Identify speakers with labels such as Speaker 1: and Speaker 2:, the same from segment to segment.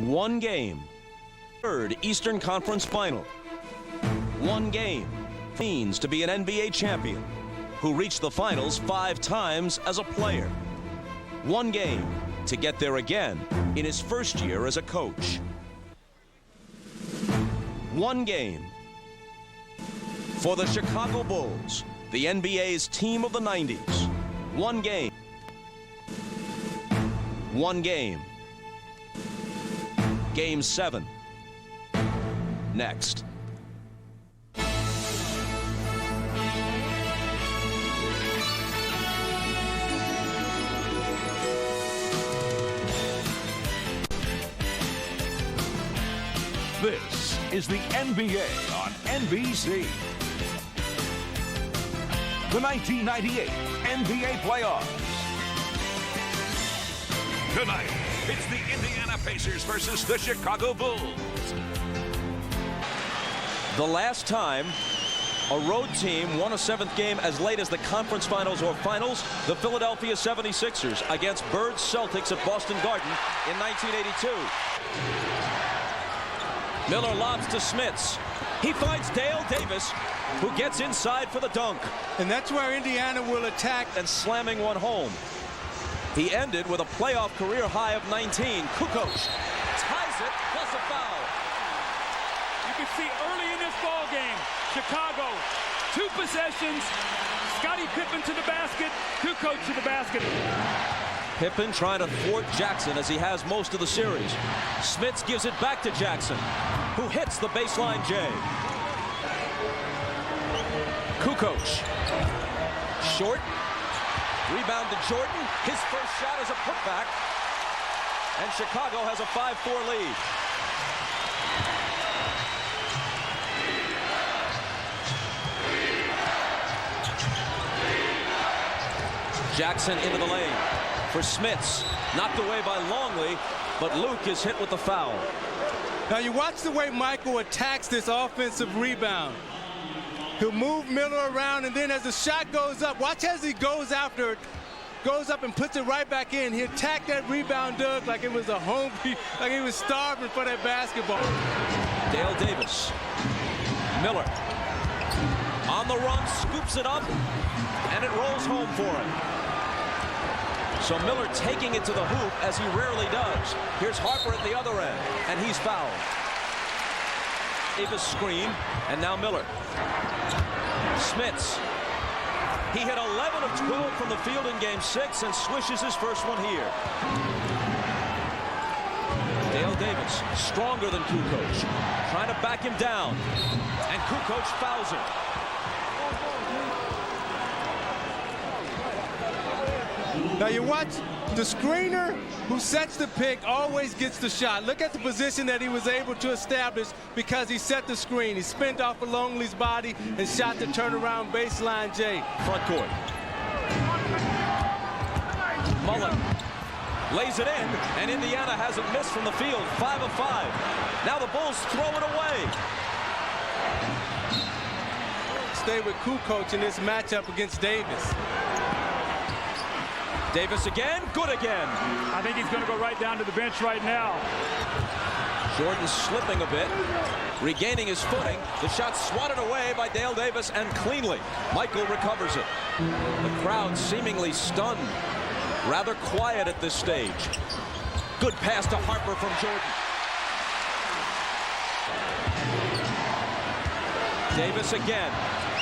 Speaker 1: One game. Third Eastern Conference Final. One game means to be an NBA champion who reached the finals 5 times as a player. One game to get there again in his first year as a coach. One game for the Chicago Bulls, the NBA's team of the 90s. One game. One game. Game 7. Next.
Speaker 2: This is the NBA on NBC. The 1998 NBA playoffs. Tonight, it's the Indiana Pacers versus the Chicago Bulls.
Speaker 1: The last time a road team won a 7th game as late as the conference finals or finals, the Philadelphia 76ers against Birds Celtics at Boston Garden in 1982. Miller lobs to Smits. He finds Dale Davis, who gets inside for the dunk.
Speaker 3: And that's where Indiana will attack.
Speaker 1: And slamming one home. He ended with a playoff career high of 19. Kukoc ties it, plus a foul.
Speaker 4: You can see early in this ball game, Chicago, 2 possessions. Scottie Pippen to the basket, Kukoc to the basket.
Speaker 1: Pippen trying to thwart Jackson as he has most of the series. Smits gives it back to Jackson, who hits the baseline J. Kukoc. Short. Rebound to Jordan. His first shot is a putback. And Chicago has a 5-4 lead. Jackson into the lane for Smits. Knocked away by Longley, but Luke is hit with the foul.
Speaker 3: Now you watch the way Michael attacks this offensive rebound. He'll move Miller around, and then as the shot goes up, watch as he goes after it, goes up and puts it right back in. He attacked that rebound, Doug, like it was a home, like he was starving for that basketball.
Speaker 1: Dale Davis. Miller. On the run, scoops it up, and it rolls home for him. So Miller taking it to the hoop, as he rarely does. Here's Harper at the other end, and he's fouled. Davis screen, and now Miller. Smits. He hit 11 of 12 from the field in Game 6 and swishes his first one here. Dale Davis, stronger than Kukoc, trying to back him down, and Kukoc fouls him.
Speaker 3: Now you watch the screener who sets the pick always gets the shot. Look at the position that he was able to establish because he set the screen. He spent off of Longley's body and shot the turnaround baseline J.
Speaker 1: Front court. Mullen lays it in, and Indiana hasn't missed from the field. 5 of 5. Now the Bulls throw it away.
Speaker 3: Stay with Kukoc in this matchup against Davis.
Speaker 1: Davis again, good again.
Speaker 4: I think he's going to go right down to the bench right now.
Speaker 1: Jordan slipping a bit, regaining his footing. The shot swatted away by Dale Davis, and cleanly. Michael recovers it. The crowd seemingly stunned. Rather quiet at this stage. Good pass to Harper from Jordan. Davis again.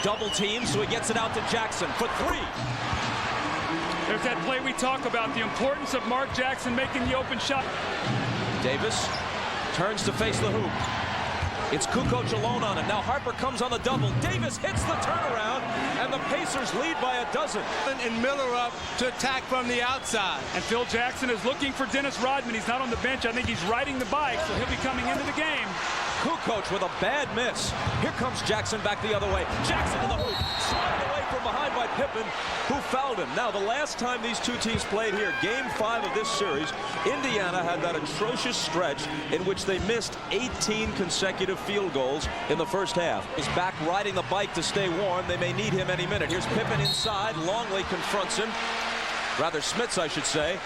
Speaker 1: Double team, so he gets it out to Jackson for 3.
Speaker 4: There's that play we talk about, the importance of Mark Jackson making the open shot.
Speaker 1: Davis turns to face the hoop. It's Kukoc alone on it. Now Harper comes on the double. Davis hits the turnaround, and the Pacers lead by 12.
Speaker 3: And Miller up to attack from the outside.
Speaker 4: And Phil Jackson is looking for Dennis Rodman. He's not on the bench. I think he's riding the bike, so he'll be coming into the game.
Speaker 1: Kukoc with a bad miss. Here comes Jackson back the other way. Jackson in the hoop. Swatted away from behind by Pippen, who fouled him. Now, the last time these two teams played here, Game 5 of this series, Indiana had that atrocious stretch in which they missed 18 consecutive field goals in the first half. He's back riding the bike to stay warm. They may need him any minute. Here's Pippen inside. Longley confronts him. Rather, Smits, I should say.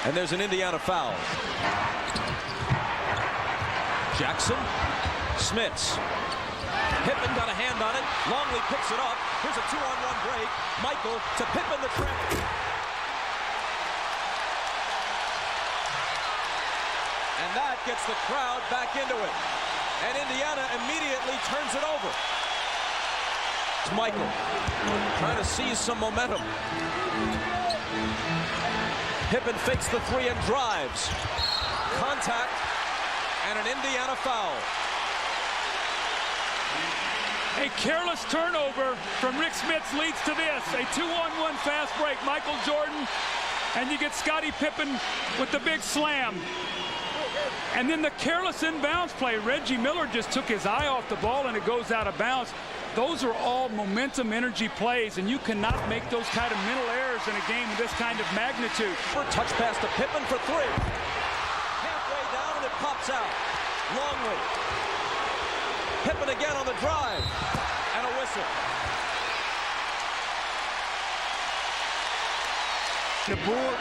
Speaker 1: And there's an Indiana foul. Jackson. Smits. Pippen got a hand on it. Longley picks it up. Here's a 2-on-1 break. Michael to Pippen the travel. And that gets the crowd back into it. And Indiana immediately turns it over. It's Michael trying to seize some momentum. Pippen fakes the three and drives. Contact and an Indiana foul.
Speaker 4: A careless turnover from Rick Smits leads to this. A 2-on-1 fast break. Michael Jordan, and you get Scottie Pippen with the big slam. And then the careless inbounds play. Reggie Miller just took his eye off the ball and it goes out of bounds. Those are all momentum energy plays, and you cannot make those kind of mental errors in a game of this kind of magnitude.
Speaker 1: Touch pass to Pippen for three. Halfway down and it pops out. Longley. Pippen again on the drive. And a whistle.
Speaker 3: The ball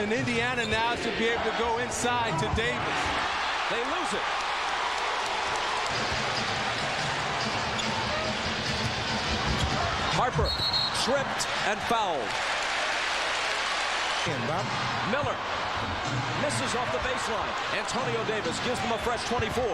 Speaker 3: in Indiana now should be able to go inside to Davis.
Speaker 1: They lose it. Harper tripped and fouled. Miller misses off the baseline. Antonio Davis gives them a fresh 24.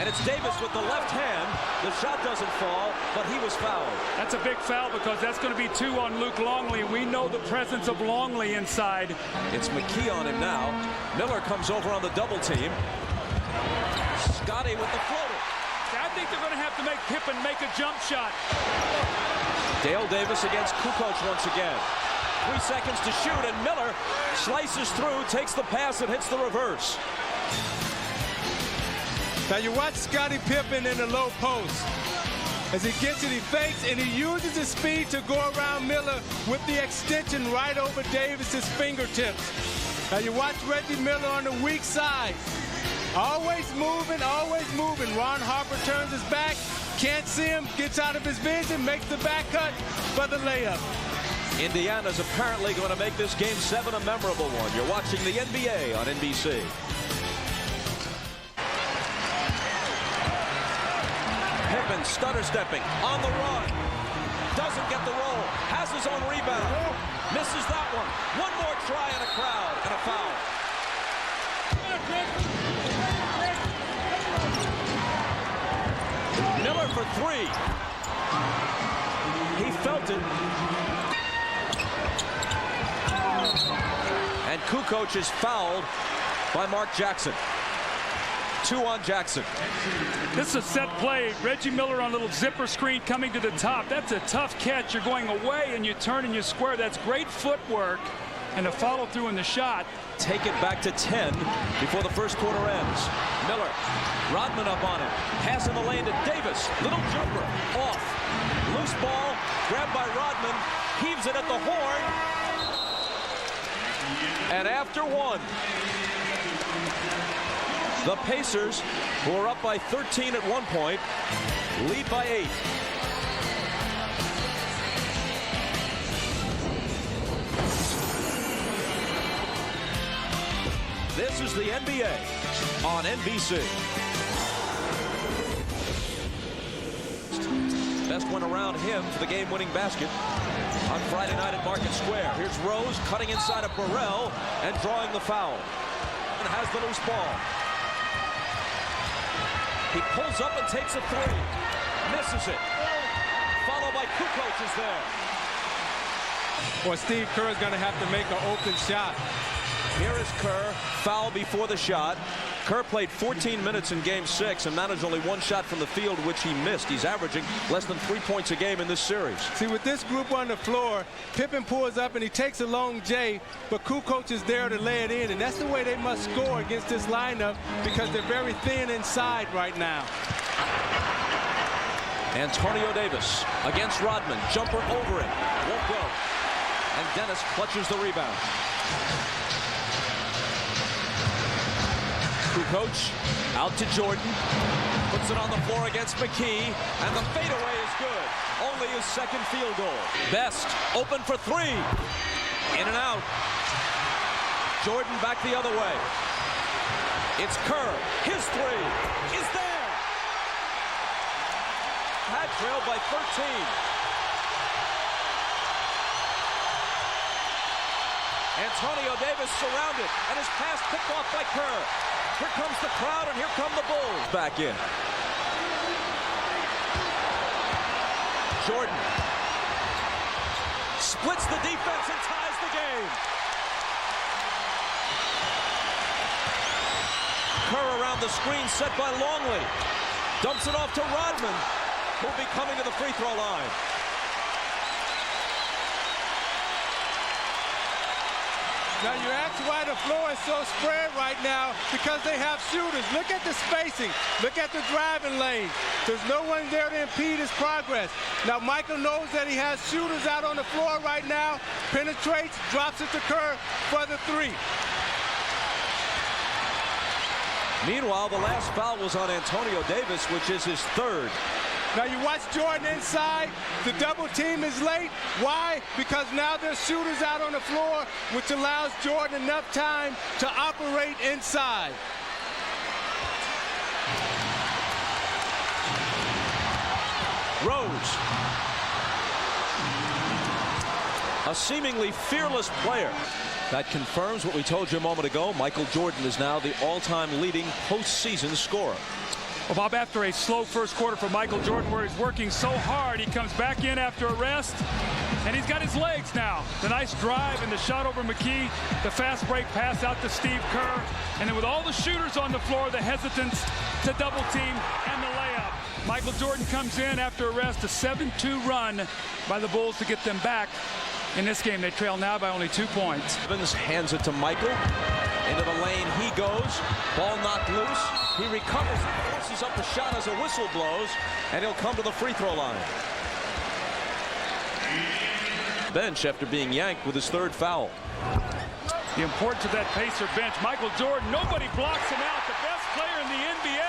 Speaker 1: And it's Davis with the left hand. The shot doesn't fall, but he was fouled.
Speaker 4: That's a big foul because that's going to be 2 on Luke Longley. We know the presence of Longley inside.
Speaker 1: It's McKee on him now. Miller comes over on the double team. Scottie with the floater.
Speaker 4: I think they're going to have to make Pippen make a jump shot.
Speaker 1: Dale Davis against Kukoc once again. 3 seconds to shoot, and Miller slices through, takes the pass, and hits the reverse.
Speaker 3: Now you watch Scottie Pippen in the low post. As he gets it, he fakes, and he uses his speed to go around Miller with the extension right over Davis's fingertips. Now you watch Reggie Miller on the weak side. Always moving, always moving. Ron Harper turns his back, can't see him, gets out of his vision, makes the back cut for the layup.
Speaker 1: Indiana's apparently going to make this Game 7 a memorable one. You're watching the NBA on NBC. Pippen stutter stepping on the run. Doesn't get the roll. Has his own rebound. Misses that one. One more try in a crowd and a foul. Miller for three. He felt it. And Kukoc is fouled by Mark Jackson. 2 on Jackson.
Speaker 4: This is a set play. Reggie Miller on a little zipper screen coming to the top. That's a tough catch. You're going away and you turn and you square. That's great footwork and a follow through in the shot.
Speaker 1: Take it back to 10 before the first quarter ends. Miller, Rodman up on him. Pass in the lane to Davis. Little jumper off. Loose ball grabbed by Rodman. Heaves it at the horn. And after one, the Pacers, who are up by 13 at one point, lead by 8. This is the NBA on NBC. Best went around him for the game-winning basket on Friday night at Market Square. Here's Rose cutting inside of Burrell and drawing the foul. And has the loose ball. He pulls up and takes a three. Misses it. Followed by Kukoc is there.
Speaker 3: Well, Steve Kerr is going to have to make an open shot.
Speaker 1: Here is Kerr. Foul before the shot. Kerr played 14 minutes in Game 6 and managed only 1 shot from the field, which he missed. He's averaging less than 3 points a game in this series.
Speaker 3: See, with this group on the floor, Pippen pulls up and he takes a long J, but Kukoc is there to lay it in, and that's the way they must score against this lineup because they're very thin inside right now.
Speaker 1: Antonio Davis against Rodman. Jumper over it. Won't go. And Dennis clutches the rebound. Kukoc out to Jordan. Puts it on the floor against McKee. And the fadeaway is good. Only his second field goal. Best open for three. In and out. Jordan back the other way. It's Kerr. His three is there. Had trailed by 13. Antonio Davis surrounded, and his pass picked off by Kerr. Here comes the crowd, and here come the Bulls. Back in. Jordan splits the defense and ties the game. Kerr around the screen set by Longley. Dumps it off to Rodman, who'll be coming to the free throw line.
Speaker 3: Now you ask why the floor is so spread right now, because they have shooters. Look at the spacing. Look at the driving lane. There's no one there to impede his progress. Now Michael knows that he has shooters out on the floor right now. Penetrates, drops it to Kerr for the three.
Speaker 1: Meanwhile, the last foul was on Antonio Davis, which is his third.
Speaker 3: Now you watch Jordan inside. The double team is late. Why? Because now there's shooters out on the floor, which allows Jordan enough time to operate inside.
Speaker 1: Rose. A seemingly fearless player. That confirms what we told you a moment ago. Michael Jordan is now the all-time leading postseason scorer.
Speaker 4: Well, Bob, after a slow first quarter for Michael Jordan, where he's working so hard, he comes back in after a rest, and he's got his legs now. The nice drive and the shot over McKee, the fast break pass out to Steve Kerr, and then with all the shooters on the floor, the hesitance to double team and the layup. Michael Jordan comes in after a rest, a 7-2 run by the Bulls to get them back. In this game, they trail now by only 2 points.
Speaker 1: Evans hands it to Michael. Into the lane he goes. Ball knocked loose. He recovers, forces up a shot as a whistle blows, and he'll come to the free throw line. Bench after being yanked with his third foul.
Speaker 4: The importance of that Pacer bench. Michael Jordan, nobody blocks him out. The best player in the NBA.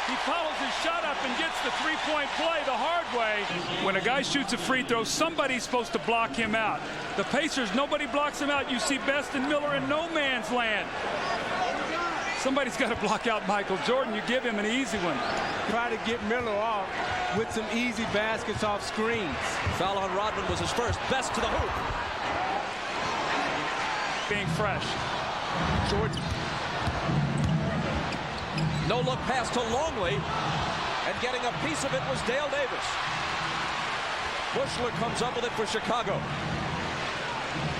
Speaker 4: He follows his shot up and gets the three-point play the hard way. When a guy shoots a free throw, somebody's supposed to block him out. The Pacers, nobody blocks him out. You see Best and Miller in no man's land. Somebody's got to block out Michael Jordan. You give him an easy one.
Speaker 3: Try to get Miller off with some easy baskets off screens.
Speaker 1: Foul on Rodman was his first. Best to the hoop.
Speaker 4: Being fresh.
Speaker 1: Jordan. No look pass to Longley, and getting a piece of it was Dale Davis. Bushler comes up with it for Chicago.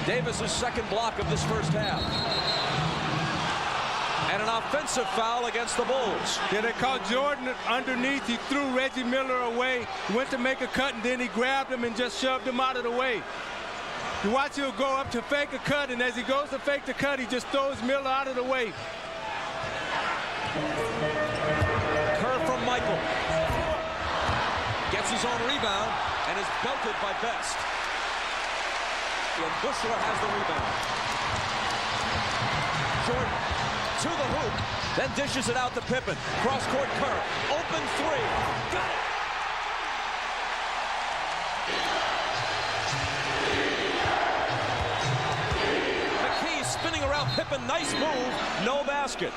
Speaker 1: Davis's second block of this first half. And an offensive foul against the Bulls.
Speaker 3: Yeah, they caught Jordan underneath. He threw Reggie Miller away. He went to make a cut, and then he grabbed him and just shoved him out of the way. You watch he'll go up to fake a cut, and as he goes to fake the cut, he just throws Miller out of the way.
Speaker 1: Kerr from Michael. Gets his own rebound and is belted by Best. And Bushler has the rebound. Jordan to the hoop, then dishes it out to Pippen. Cross-court Kerr. Open three. Got it. McKee spinning around Pippen. Nice move. No basket.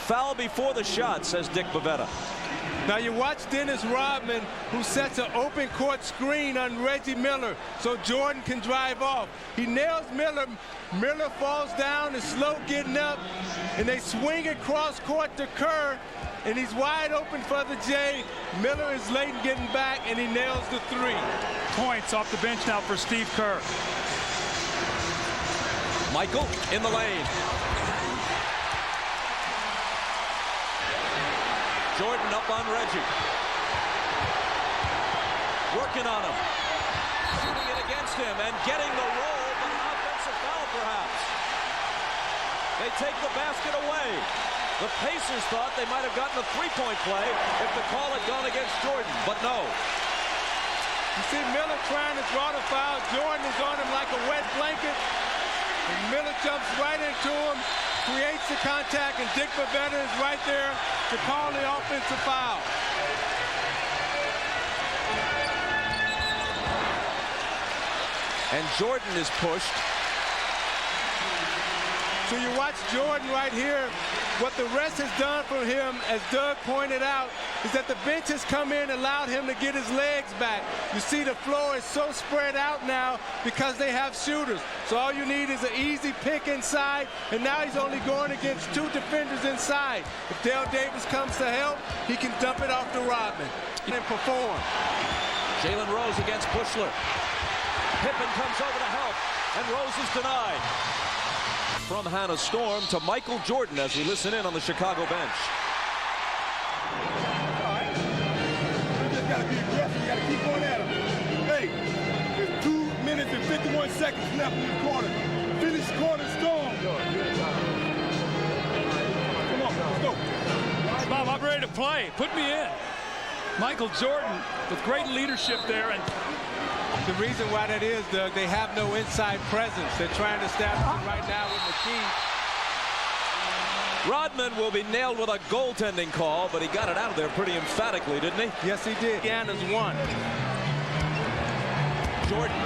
Speaker 1: Foul before the shot, says Dick Bavetta.
Speaker 3: Now you watch Dennis Rodman, who sets an open court screen on Reggie Miller so Jordan can drive off. He nails Miller. Miller falls down, is slow getting up, and they swing it cross court to Kerr, and he's wide open for the J. Miller is late in getting back, and he nails the three.
Speaker 4: Points off the bench now for Steve Kerr.
Speaker 1: Michael in the lane. Jordan up on Reggie. Working on him. Shooting it against him and getting the roll, but an offensive foul perhaps. They take the basket away. The Pacers thought they might have gotten a three-point play if the call had gone against Jordan, but no.
Speaker 3: You see Miller trying to draw the foul. Jordan is on him like a wet blanket. And Miller jumps right into him, creates the contact, and Dick Bavetta is right there to call the offensive foul.
Speaker 1: And Jordan is pushed.
Speaker 3: So you watch Jordan right here. What the rest has done for him, as Doug pointed out, is that the bench has come in and allowed him to get his legs back. You see the floor is so spread out now because they have shooters. So all you need is an easy pick inside, and now he's only going against 2 defenders inside. If Dale Davis comes to help, he can dump it off to Rodman and perform.
Speaker 1: Jalen Rose against Bushler. Pippen comes over to help, and Rose is denied. From Hannah Storm to Michael Jordan as we listen in on the Chicago bench.
Speaker 5: All right. You just got to be aggressive. You got to keep going at him. Hey, there's 2 minutes and 51 seconds left in this quarter. Finish quarter strong. Come on, let's go.
Speaker 4: Bob, I'm ready to play. Put me in. Michael Jordan with great leadership there, and
Speaker 3: the reason why that is, Doug, they have no inside presence. They're trying to establish it right now with McKee.
Speaker 1: Rodman will be nailed with a goaltending call, but he got it out of there pretty emphatically, didn't he?
Speaker 3: Yes, he did. Indiana's won.
Speaker 1: Jordan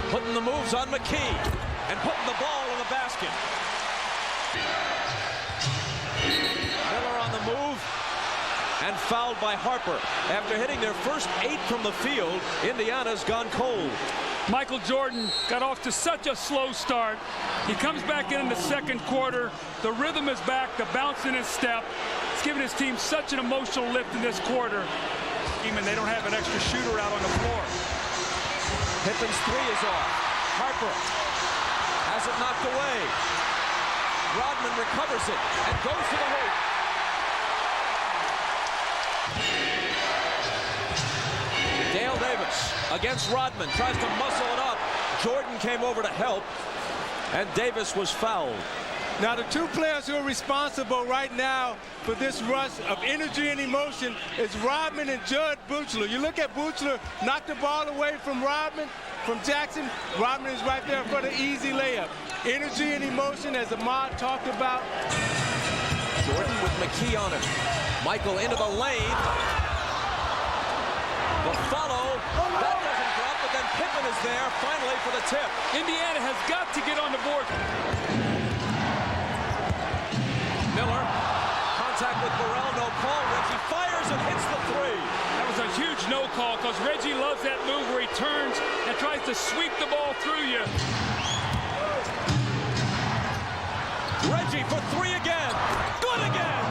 Speaker 1: putting the moves on McKee and putting the ball in the basket. Miller on the move and fouled by Harper. After hitting their first 8 from the field, Indiana's gone cold.
Speaker 4: Michael Jordan got off to such a slow start. He comes back in the second quarter. The rhythm is back, the bounce in his step. It's given his team such an emotional lift in this quarter. Even they don't have an extra shooter out on the floor.
Speaker 1: Pippen's 3 is off. Harper has it knocked away. Rodman recovers it and goes to the hoop. Dale Davis against Rodman, tries to muscle it up. Jordan came over to help, and Davis was fouled.
Speaker 3: Now, the 2 players who are responsible right now for this rush of energy and emotion is Rodman and Judd Buchler. You look at Buchler, knock the ball away from Rodman, from Jackson. Rodman is right there for the easy layup. Energy and emotion, as Ahmad talked about.
Speaker 1: Jordan with McKee on him. Michael into the lane. The follow, that doesn't drop, but then Pippen is there finally for the tip.
Speaker 4: Indiana has got to get on the board.
Speaker 1: Miller, contact with Burrell, no call. Reggie fires and hits the 3.
Speaker 4: That was a huge no call because Reggie loves that move where he turns and tries to sweep the ball through you.
Speaker 1: Reggie for 3 again. Good again.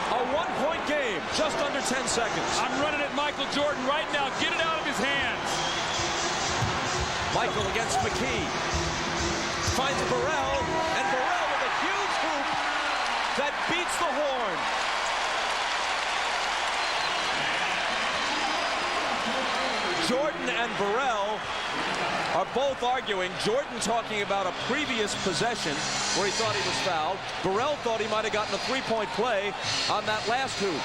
Speaker 1: A 1-point game, just under 10 seconds.
Speaker 4: I'm running at Michael Jordan right now. Get it out of his hands.
Speaker 1: Michael against McKee. Finds Burrell, and Burrell with a huge hoop that beats the horn. Jordan and Burrell are both arguing. Jordan talking about a previous possession where he thought he was fouled. Burrell thought he might have gotten a 3-point play on that last hoop.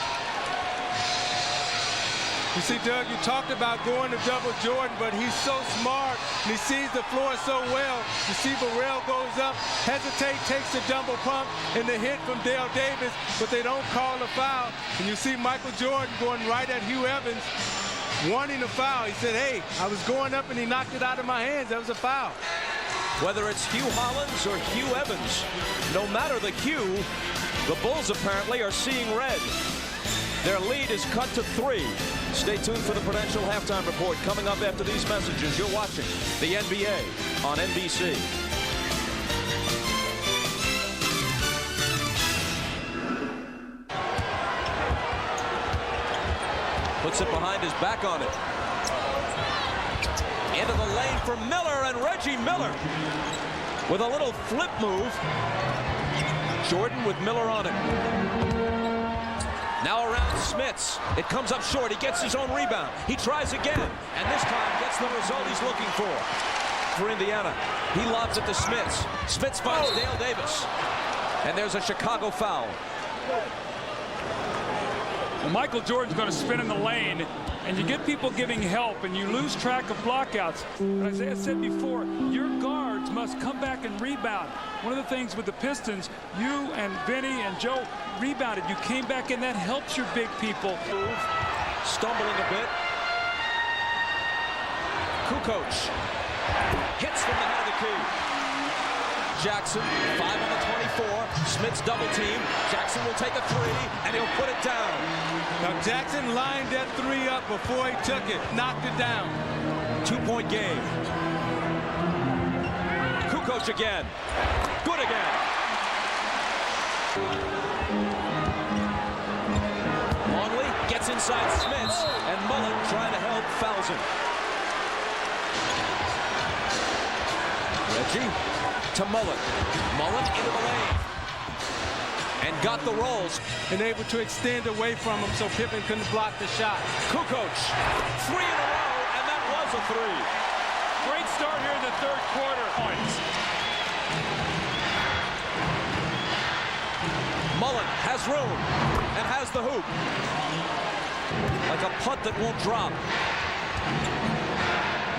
Speaker 3: You see, Doug, you talked about going to double Jordan, but he's so smart and he sees the floor so well. You see Burrell goes up, hesitate, takes the double pump and the hit from Dale Davis, but they don't call a foul. And you see Michael Jordan going right at Hugh Evans, wanting a foul. He said, hey, I was going up and he knocked it out of my hands. That was a foul.
Speaker 1: Whether it's Hugh Hollins or Hugh Evans, no matter the hue, the Bulls apparently are seeing red. Their lead is cut to 3. Stay tuned for the Prudential Halftime Report coming up after these messages. You're watching the NBA on NBC. Puts it behind his back on it. Into the lane for Miller, and Reggie Miller with a little flip move. Jordan with Miller on it. Now around Smits. It comes up short. He gets his own rebound. He tries again, and this time gets the result he's looking for Indiana. He lobs it to Smits. Smits finds Dale Davis, and there's a Chicago foul.
Speaker 4: Well, Michael Jordan's going to spin in the lane, and you get people giving help, and you lose track of blockouts. But as I said before, your guards must come back and rebound. One of the things with the Pistons, you and Vinny and Joe rebounded. You came back, and that helps your big people.
Speaker 1: Stumbling a bit. Kukoc hits from the head of the key. Jackson, 5 on the 24. Smith's double team. Jackson will take a three, and he'll put it down.
Speaker 3: Now Jackson lined that three up before he took it, knocked it down.
Speaker 1: 2-point game. Kukoc again. Good again. Longley gets inside Smiths, and Mullen trying to help fouls him. Reggie to Mullen. Mullen into the lane. And got the rolls.
Speaker 3: And able to extend away from him so Pippen couldn't block the shot.
Speaker 1: Kukoc, 3 in a row, and that was a three.
Speaker 4: Great start here in the third quarter. Points.
Speaker 1: Mullen has room and has the hoop. Like a putt that won't drop.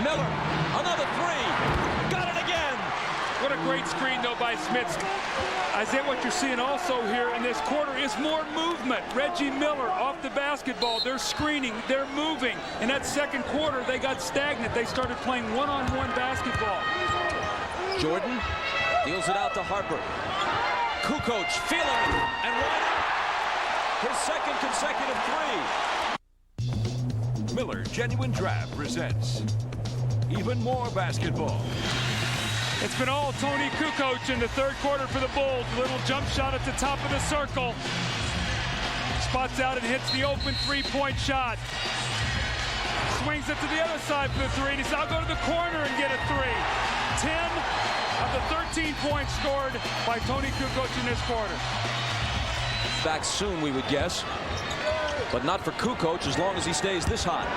Speaker 1: Miller, another three. Got it again.
Speaker 4: What a great screen, though, by Smith. I think what you're seeing also here in this quarter is more movement. Reggie Miller off the basketball. They're screening. They're moving. In that second quarter, they got stagnant. They started playing one-on-one basketball.
Speaker 1: Jordan deals it out to Harper. Kukoc feeling it and right out. His second consecutive three.
Speaker 2: Miller Genuine Draft presents even more basketball.
Speaker 4: It's been all Tony Kukoc in the third quarter for the Bulls. A little jump shot at the top of the circle. Spots out and hits the open three-point shot. Swings it to the other side for the three. And he says, I'll go to the corner and get a three. 10 of the 13 points scored by Tony Kukoc in this quarter.
Speaker 1: Back soon, we would guess. But not for Kukoc as long as he stays this hot.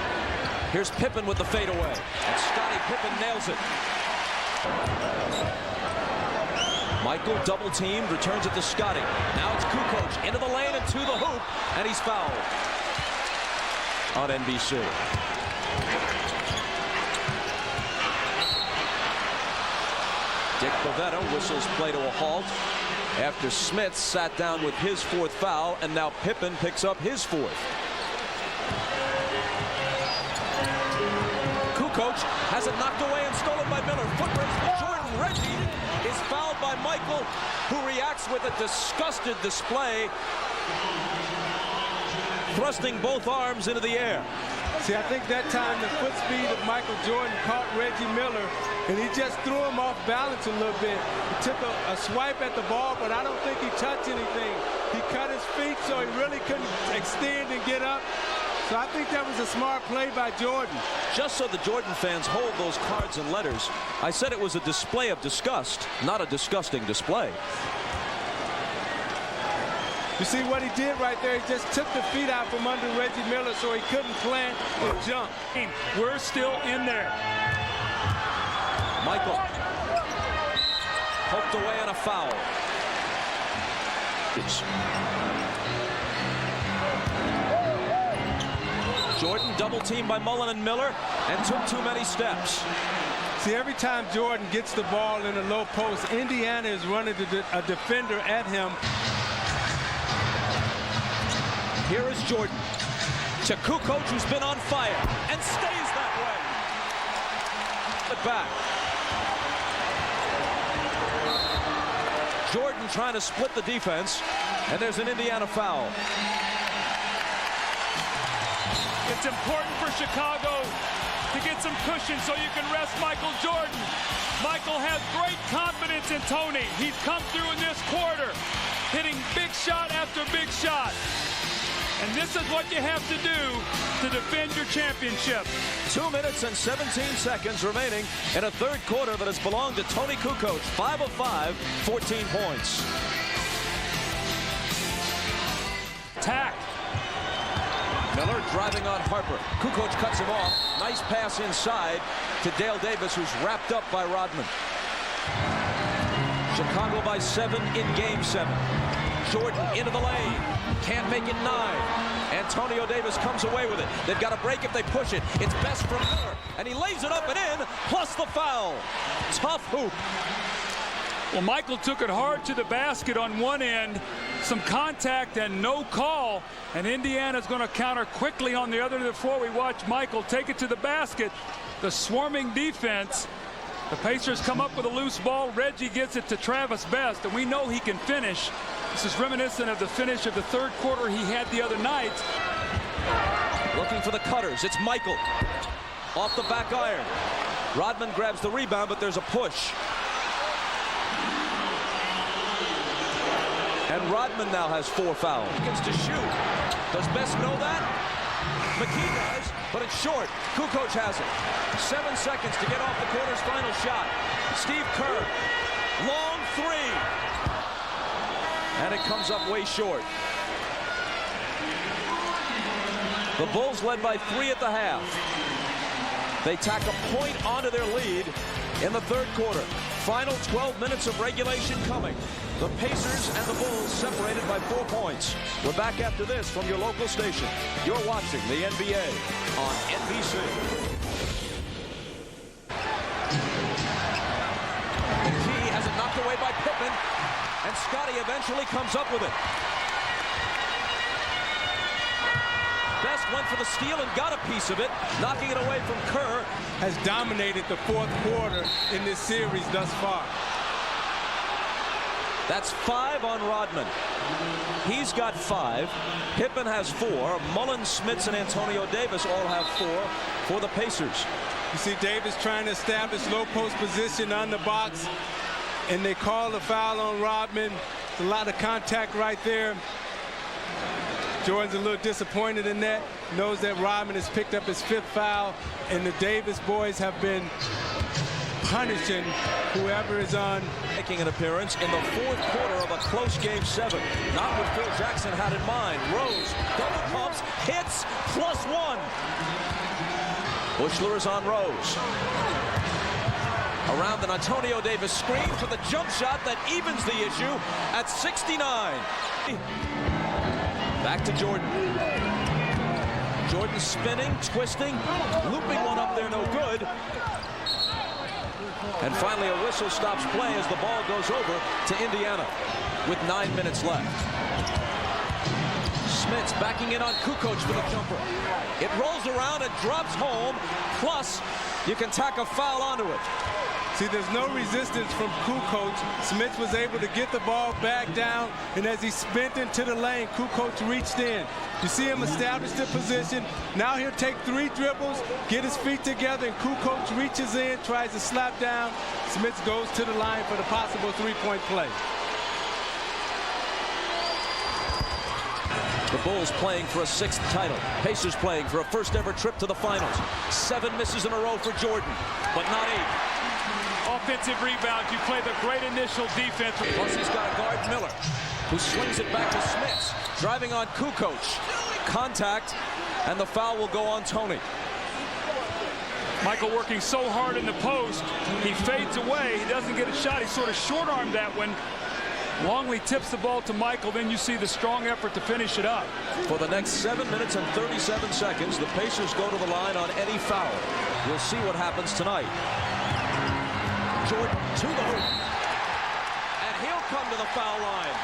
Speaker 1: Here's Pippen with the fadeaway. And Scottie Pippen nails it. Michael double teamed, returns it to Scottie. Now it's Kukoc into the lane and to the hoop, and he's fouled on NBC. Dick Bavetta whistles play to a halt after Smith sat down with his fourth foul, and now Pippen picks up his fourth. Kukoc has it knocked away and stolen by Miller. Foot race for Jordan. Reggie is fouled by Michael, who reacts with a disgusted display, thrusting both arms into the air.
Speaker 3: See, I think that time the foot speed of Michael Jordan caught Reggie Miller, and he just threw him off balance a little bit. He took a swipe at the ball, but I don't think he touched anything. He cut his feet, so he really couldn't extend and get up. So I think that was a smart play by Jordan.
Speaker 1: Just so the Jordan fans hold those cards and letters, I said it was a display of disgust, not a disgusting display.
Speaker 3: You see what he did right there? He just took the feet out from under Reggie Miller so he couldn't plant and jump.
Speaker 4: We're still in there.
Speaker 1: Michael poked away on a foul. Jordan double teamed by Mullen and Miller and took too many steps.
Speaker 3: See, every time Jordan gets the ball in the low post, Indiana is running a defender at him.
Speaker 1: Here is Jordan to Kukoc, who's been on fire and stays that way. It back. Jordan trying to split the defense, and there's an Indiana foul.
Speaker 4: It's important for Chicago to get some cushion so you can rest Michael Jordan. Michael has great confidence in Tony. He's come through in this quarter, hitting big shot after big shot. And this is what you have to do to defend your championship.
Speaker 1: 2 minutes and 17 seconds remaining in a third quarter that has belonged to Tony Kukoc. 5 of 5, 14 points.
Speaker 4: Attack.
Speaker 1: Miller driving on Harper. Kukoc cuts him off. Nice pass inside to Dale Davis, who's wrapped up by Rodman. Chicago by 7 in Game 7. Jordan into the lane. Can't make it 9. Antonio Davis comes away with it. They've got a break if they push it. It's best for Miller. And he lays it up and in, plus the foul. Tough hoop.
Speaker 4: Well, Michael took it hard to the basket on one end. Some contact and no call. And Indiana's going to counter quickly on the other before we watch Michael take it to the basket. The swarming defense The Pacers come up with a loose ball. Reggie gets it to Travis Best, and we know he can finish. This is reminiscent of the finish of the third quarter he had the other night.
Speaker 1: Looking for the cutters. It's Michael. Off the back iron. Rodman grabs the rebound, but there's a push. And Rodman now has 4 fouls. Gets to shoot. Does Best know that? McKee does, but it's short. Kukoc has it. 7 seconds to get off the quarter's final shot. Steve Kerr. Long 3. And it comes up way short. The Bulls led by 3 at the half. They tack a point onto their lead in the third quarter. Final 12 minutes of regulation coming. The Pacers and the Bulls separated by 4 points. We're back after this from your local station. You're watching the NBA on NBC. McKee has it knocked away by Pippen, and Scotty eventually comes up with it. Best went for the steal and got a piece of it, knocking it away from Kerr.
Speaker 3: Has dominated the fourth quarter in this series thus far.
Speaker 1: That's 5 on Rodman. He's got 5. Pippen has 4. Mullins, Smits, and Antonio Davis all have 4 for the Pacers.
Speaker 3: You see Davis trying to establish low post position on the box, and they call the foul on Rodman. It's a lot of contact right there. Jordan's a little disappointed in that. Knows that Rodman has picked up his 5th foul, and the Davis boys have been punishing whoever is on.
Speaker 1: Making an appearance in the fourth quarter of a close game 7. Not what Phil Jackson had in mind. Rose, double pumps, hits, +1. Bushler is on Rose. Around an Antonio Davis screen for the jump shot that evens the issue at 69. Back to Jordan. Jordan spinning, twisting, looping one up there, no good. And finally a whistle stops play as the ball goes over to Indiana with 9 minutes left. Smits backing in on Kukoc for the jumper. It rolls around and drops home, plus you can tack a foul onto it.
Speaker 3: See, there's no resistance from Kukoc. Smits was able to get the ball back down, and as he spent into the lane, Kukoc reached in. You see him establish the position. Now he'll take 3 dribbles, get his feet together, and Kukoc reaches in, tries to slap down. Smits goes to the line for the possible 3-point play.
Speaker 1: The Bulls playing for a 6th title. Pacers playing for a first ever trip to the finals. 7 misses in a row for Jordan, but not 8.
Speaker 4: Offensive rebound. You play the great initial defense.
Speaker 1: Plus he's got a guard, Miller, who swings it back to Smits. Driving on Kukoc. Contact, and the foul will go on Tony.
Speaker 4: Michael working so hard in the post. He fades away. He doesn't get a shot. He sort of short-armed that one. Longley tips the ball to Michael. Then you see the strong effort to finish it up.
Speaker 1: For the next 7 minutes and 37 seconds, the Pacers go to the line on any foul. We'll see what happens tonight. Jordan to the hoop. And he'll come to the foul line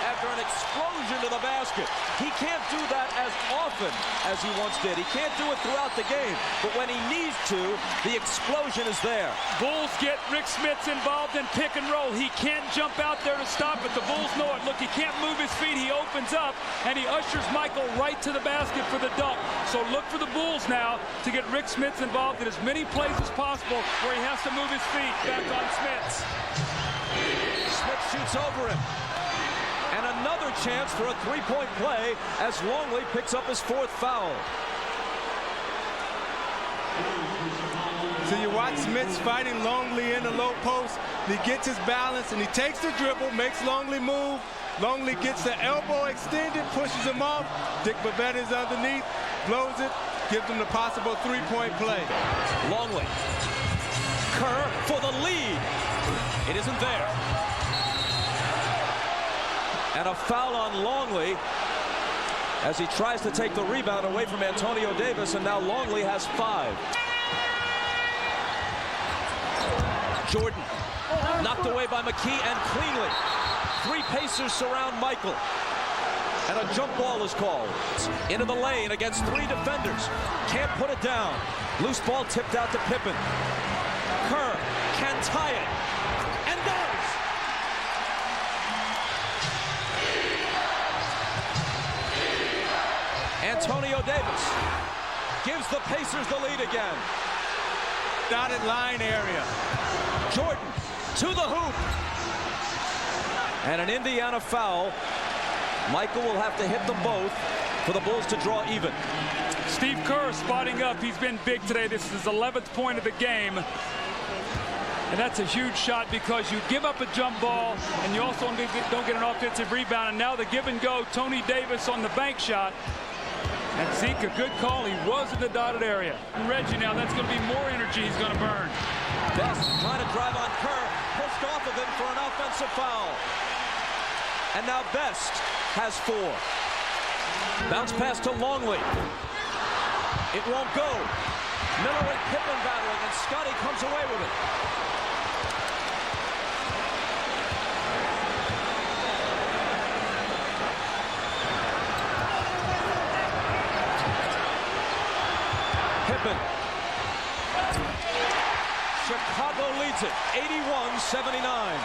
Speaker 1: after an explosion to the basket. He can't do that as often as he once did. He can't do it throughout the game. But when he needs to, the explosion is there.
Speaker 4: Bulls get Rick Smits involved in pick and roll. He can't jump out there to stop it. The Bulls know it. Look, he can't move his feet. He opens up, and he ushers Michael right to the basket for the dunk. So look for the Bulls now to get Rick Smits involved in as many plays as possible where he has to move his feet. Back on Smits.
Speaker 1: Smits shoots over him. And another chance for a 3-point play as Longley picks up his 4th foul.
Speaker 3: So you watch Smits fighting Longley in the low post. He gets his balance, and he takes the dribble, makes Longley move. Longley gets the elbow extended, pushes him off. Dick Bavetta is underneath, blows it, gives him the possible 3-point play.
Speaker 1: Longley. Kerr for the lead. It isn't there. And a foul on Longley as he tries to take the rebound away from Antonio Davis, and now Longley has 5. Jordan knocked away by McKee and cleanly. 3 Pacers surround Michael. And a jump ball is called. Into the lane against 3 defenders. Can't put it down. Loose ball tipped out to Pippen. Kerr can tie it, and does. Antonio Davis gives the Pacers the lead again.
Speaker 3: Dotted line area.
Speaker 1: Jordan to the hoop. And an Indiana foul. Michael will have to hit them both for the Bulls to draw even.
Speaker 4: Steve Kerr spotting up. He's been big today. This is his 11th point of the game. And that's a huge shot because you give up a jump ball and you also don't get an offensive rebound. And now the give and go, Tony Davis on the bank shot. And Zeke, a good call. He was in the dotted area. And Reggie now, that's going to be more energy he's going to burn.
Speaker 1: Best trying to drive on Kerr, pushed off of him for an offensive foul. And now Best has 4. Bounce pass to Longley. It won't go. Miller and Pippen battling, and Scotty comes away with it. Pippen. Chicago leads it, 81-79.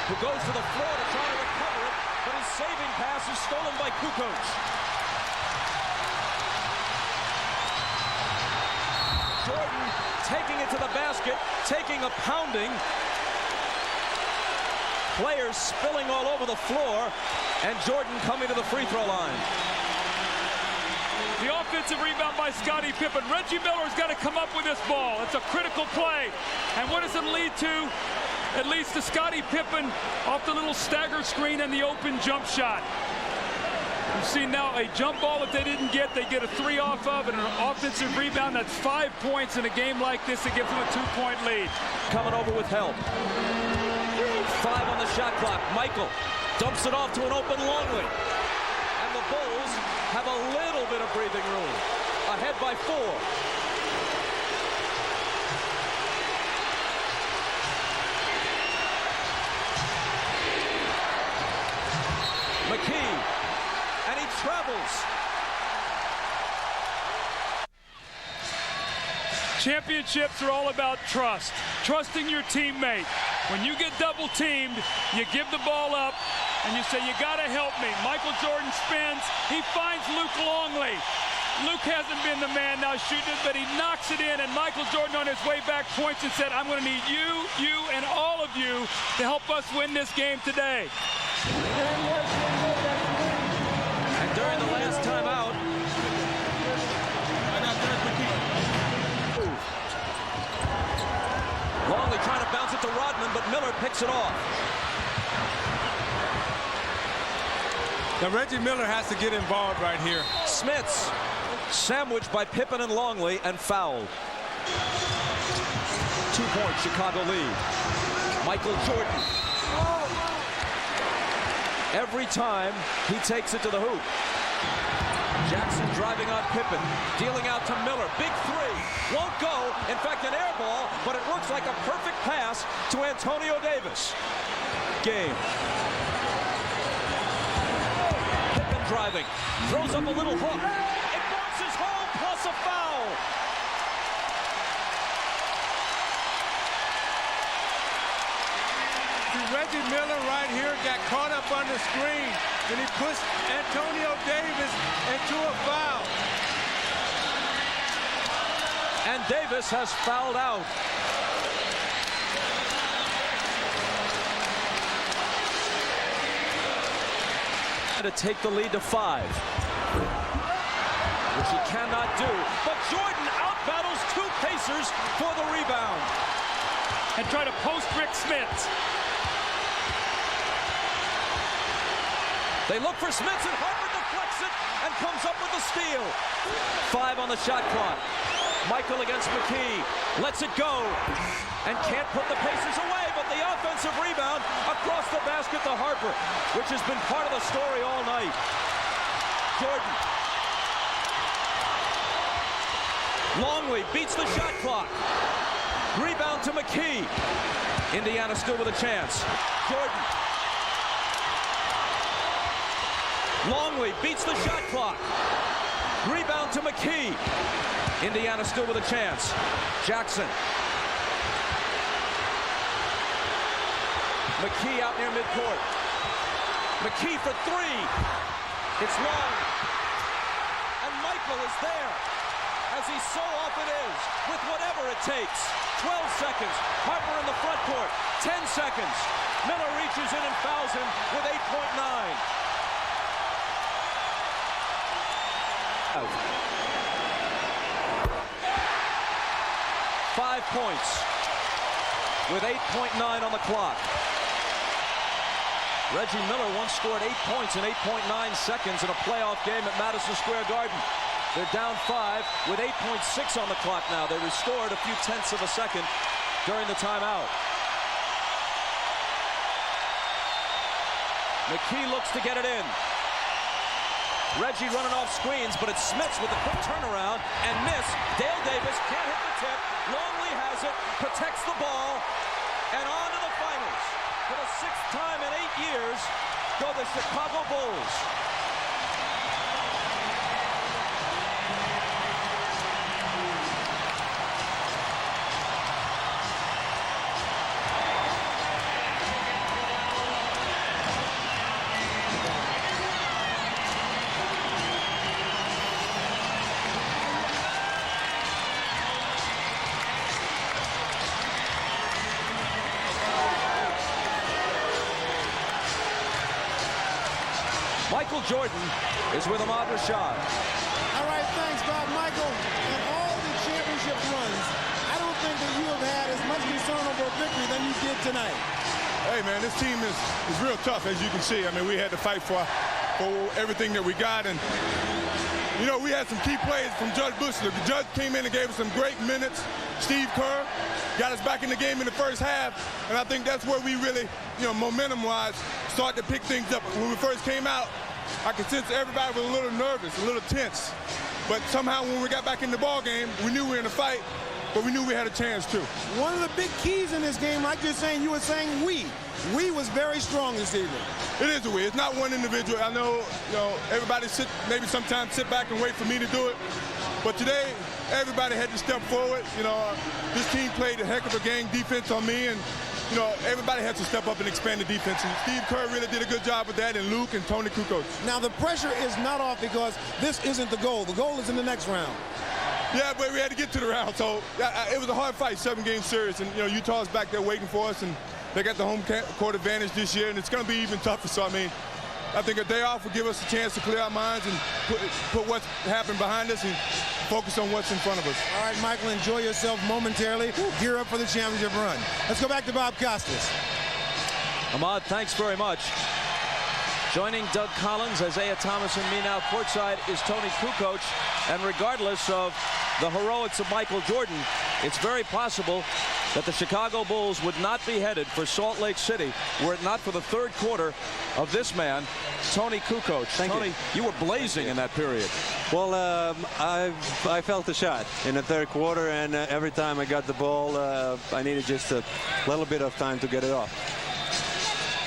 Speaker 1: Who goes to the floor to try to recover it, but his saving pass is stolen by Kukoc. Jordan taking it to the basket, taking a pounding. Players spilling all over the floor, and Jordan coming to the free throw line.
Speaker 4: The offensive rebound by Scottie Pippen. Reggie Miller's got to come up with this ball. It's a critical play. And what does it lead to? It leads to Scottie Pippen off the little stagger screen and the open jump shot. You've seen now a jump ball that they didn't get, they get a 3 off of, and an offensive rebound. That's 5 points in a game like this. It gives them a 2-point lead.
Speaker 1: Coming over with help. 5 on the shot clock. Michael dumps it off to an open Longley. And the Bulls have a little bit of breathing room. Ahead by 4. McKee, and he travels.
Speaker 4: Championships are all about trust. Trusting your teammate. When you get double teamed, you give the ball up and you say, you gotta help me. Michael Jordan spins, he finds Luke Longley. Luke hasn't been the man now shooting it, but he knocks it in, and Michael Jordan on his way back points and said, I'm gonna need you, and all of you to help us win this game today.
Speaker 1: And during the last time out, Longley trying to bounce it to Rodman, but Miller picks it off.
Speaker 3: Now Reggie Miller has to get involved right here.
Speaker 1: Smits sandwiched by Pippen and Longley and fouled. 2-point Chicago lead. Michael Jordan. Every time he takes it to the hoop. Jackson driving on Pippen, dealing out to Miller. Big 3, won't go. In fact, an air ball, but it works like a perfect pass to Antonio Davis. Game. Pippen driving, throws up a little hook. It bounces home, plus a foul.
Speaker 3: Reggie Miller right here got caught up on the screen, and he pushed Antonio Davis into a foul.
Speaker 1: And Davis has fouled out. To take the lead to 5, which he cannot do. But Jordan out-battles 2 Pacers for the rebound.
Speaker 4: And try to post Rick Smits.
Speaker 1: They look for Smits, and Harper deflects it and comes up with the steal. 5 on the shot clock. Michael against McKee. Lets it go. And can't put the Pacers away, but the offensive rebound across the basket to Harper, which has been part of the story all night. Jordan. Longley beats the shot clock. Rebound to McKee. Indiana still with a chance. Jordan. Longley beats the shot clock. Rebound to McKee. Indiana still with a chance. Jackson. McKee out near midcourt. McKee for three. It's long. And Michael is there, as he so often is, with whatever it takes. 12 seconds. Harper in the front court. 10 seconds. Miller reaches in and fouls him with 8.9. 5 points with 8.9 on the clock. Reggie Miller once scored 8 points in 8.9 seconds in a playoff game at Madison Square Garden. They're down 5 with 8.6 on the clock now. They restored a few tenths of a second during the timeout. McKee looks to get it in. Reggie running off screens, but it's Smits with a quick turnaround and miss. Dale Davis can't hit the tip. Longley has it, protects the ball, and on to the finals. For the 6th time in 8 years, go the Chicago Bulls. Michael Jordan is with Ahmad Rashad.
Speaker 6: All right, thanks, Bob. Michael, in all the championship runs, I don't think that you have had as much concern over a victory than you did tonight.
Speaker 5: Hey, man, this team is real tough, as you can see. I mean, we had to fight for everything that we got. And, you know, we had some key plays from Judge Bushler. The Judge came in and gave us some great minutes. Steve Kerr got us back in the game in the first half. And I think that's where we really, you know, momentum-wise, start to pick things up. When we first came out, I could sense everybody was a little nervous, a little tense. But somehow when we got back in the ball game, we knew we were in a fight, but we knew we had a chance too.
Speaker 6: One of the big keys in this game, like you're saying, you were saying we was very strong this evening.
Speaker 5: It is a we. It's not one individual. I know, you know, everybody maybe sometimes sit back and wait for me to do it. But today, everybody had to step forward. You know, this team played a heck of a game defense on me, and you know, everybody had to step up and expand the defense. And Steve Kerr really did a good job with that, and Luke and Tony Kukoc.
Speaker 6: Now, the pressure is not off because this isn't the goal. The goal is in the next round.
Speaker 5: Yeah, but we had to get to the round, so it was a hard fight, 7-game series. And, you know, Utah's back there waiting for us, and they got the home court advantage this year, and it's going to be even tougher. So, I mean, I think a day off will give us a chance to clear our minds and put what's happened behind us and focus on what's in front of us.
Speaker 6: All right, Michael, enjoy yourself momentarily. Gear up for the championship run. Let's go back to Bob Costas.
Speaker 1: Ahmad, thanks very much. Joining Doug Collins, Isaiah Thomas, and me now courtside is Tony Kukoc. And regardless of the heroics of Michael Jordan, it's very possible that the Chicago Bulls would not be headed for Salt Lake City were it not for the third quarter of this man, Tony Kukoc. Tony, you were blazing in that period.
Speaker 7: Well, I felt the shot in the third quarter, and every time I got the ball, I needed just a little bit of time to get it off.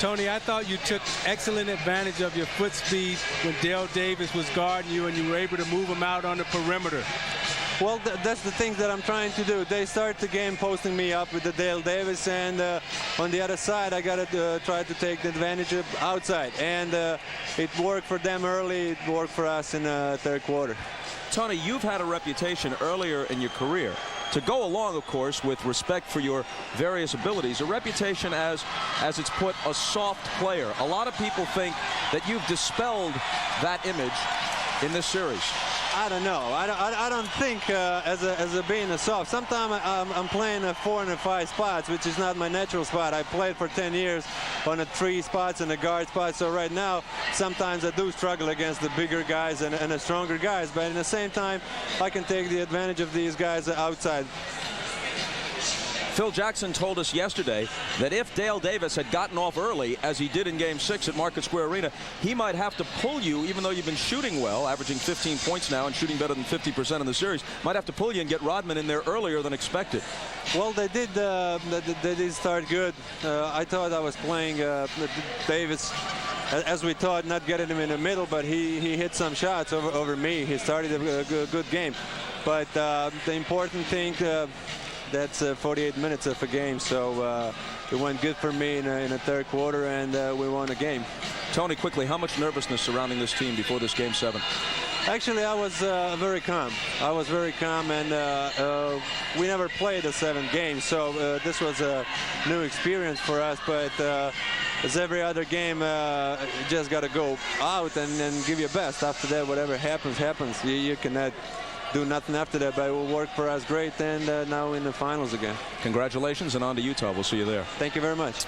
Speaker 3: Tony, I thought you took excellent advantage of your foot speed when Dale Davis was guarding you, and you were able to move him out on the perimeter.
Speaker 7: Well, that's the thing that I'm trying to do. They start the game posting me up with the Dale Davis, and on the other side, I got to try to take the advantage of outside. And it worked for them early. It worked for us in the third quarter.
Speaker 1: Tony, you've had a reputation earlier in your career to go along, of course, with respect for your various abilities, a reputation as it's put, a soft player. A lot of people think that you've dispelled that image in this series.
Speaker 7: I don't know. I don't think as a being a soft. Sometimes I'm playing 4 and 5 spots, which is not my natural spot. I played for 10 years on the 3 spots and the guard spot. So right now, sometimes I do struggle against the bigger guys and the stronger guys. But at the same time, I can take the advantage of these guys outside.
Speaker 1: Phil Jackson told us yesterday that if Dale Davis had gotten off early, as he did in Game 6 at Market Square Arena, he might have to pull you, even though you've been shooting well, averaging 15 points now and shooting better than 50% in the series, might have to pull you and get Rodman in there earlier than expected.
Speaker 7: Well, they did start good. I thought I was playing Davis, as we thought, not getting him in the middle, but he hit some shots over me. He started a good game. But the important thing, that's 48 minutes of a game, so it went good for me in the third quarter, and we won the game.
Speaker 1: Tony, quickly, how much nervousness surrounding this team before this Game 7?
Speaker 7: Actually, I was very calm. I was very calm, and we never played a 7 game, so this was a new experience for us. But as every other game, you just got to go out and give your best. After that, whatever happens, happens. You cannot do nothing after that, but it will work for us great, and now in the finals again.
Speaker 1: Congratulations, and on to Utah. We'll see you there.
Speaker 7: Thank you very much.